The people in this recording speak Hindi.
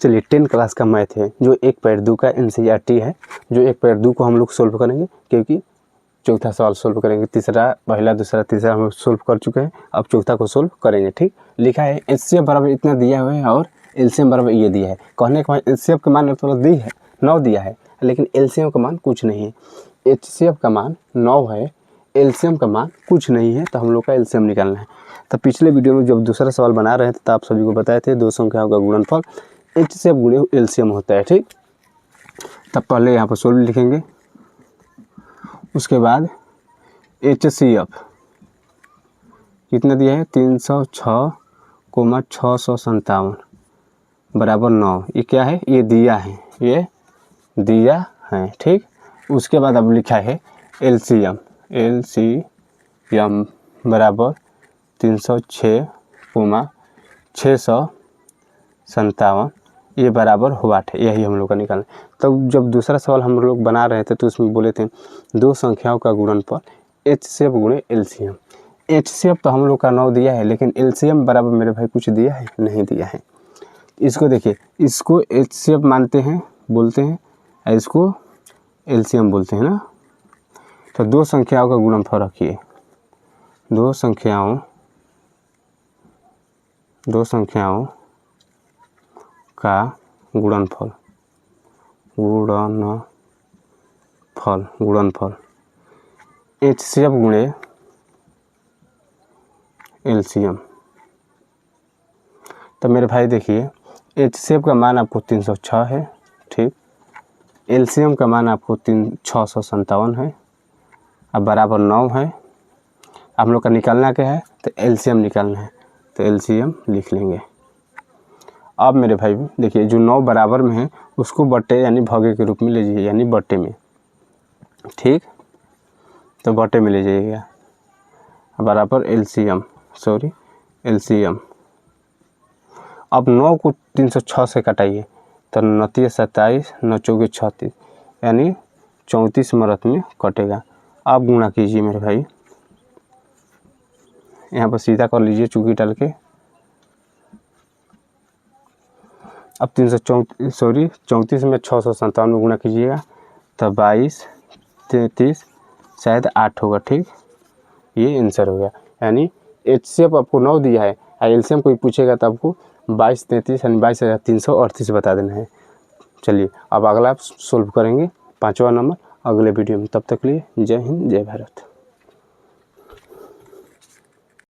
चलिए 10 क्लास का मैथ है जो 1/2 का NCERT है, जो 1/2 को हम लोग सोल्व करेंगे क्योंकि चौथा सवाल सोल्व करेंगे। तीसरा, पहला, दूसरा, तीसरा हम सोल्व कर चुके हैं, अब चौथा को सोल्व करेंगे। ठीक, लिखा है HCF बराबर इतना दिया हुआ है और LCM बराबर ये दिया है। कहने के बाद HCF का मान तो दी है 9 दिया है, लेकिन LCM का मान कुछ नहीं है। HCF का मान 9 है, LCM का मान कुछ नहीं है, तो हम लोग का LCM निकालना है। तो पिछले वीडियो में जब दूसरा सवाल बना रहे थे तो आप सभी को बताए थे दो संख्याओं का गुणनफल HCF गुणे LCM होता है। ठीक, तब पहले यहाँ पर सोल्व लिखेंगे, उसके बाद HCF कितना दिया है 306,657 बराबर 9। ये क्या है, ये दिया है, ये दिया है। ठीक, उसके बाद अब लिखा है LCM बराबर 306,657 ये बराबर हुआ है, यही हम लोग का निकालना। तब जब दूसरा सवाल हम लोग बना रहे थे तो उसमें बोले थे दो संख्याओं का गुणनफल HCF गुणे LCM। HCF तो हम लोग का 9 दिया है, लेकिन LCM बराबर मेरे भाई कुछ दिया है, नहीं दिया है। इसको देखिए, इसको HCF मानते हैं, बोलते हैं, इसको LCM बोलते हैं ना। तो दो संख्याओं का गुणनफल रखिए, दो संख्याओं का गुणनफल HCF गुणे LCM। तो मेरे भाई देखिए, HCF का मान आपको 306 है, ठीक, LCM का मान आपको 657 है, अब बराबर 9 है। हम लोग का निकालना क्या है, तो LCM निकालना है, तो LCM लिख लेंगे। अब मेरे भाई देखिए, जो 9 बराबर में है उसको बट्टे यानी भागे के रूप में ले जाइए, यानी बट्टे में। ठीक, तो बट्टे में ले जाइएगा, बराबर LCM। अब 9 को 306 से कटाइए, तो 9 27, 9 चौके 36, यानी 34 मरत में कटेगा। आप गुणा कीजिए मेरे भाई, यहाँ पर सीधा कर लीजिए चूकी डाल के। अब 34 में 657 में गुणा कीजिएगा, तो 22, 33, शायद 8 होगा। ठीक, ये आंसर हो गया। यानी HCF आपको 9 दिया है, LCM कोई पूछेगा तो आपको 22, 33 यानी 22,338 बता देना है। चलिए, अब अगला आप सोल्व करेंगे 5वां नंबर अगले वीडियो में। तब तक के लिए जय हिंद, जय भारत।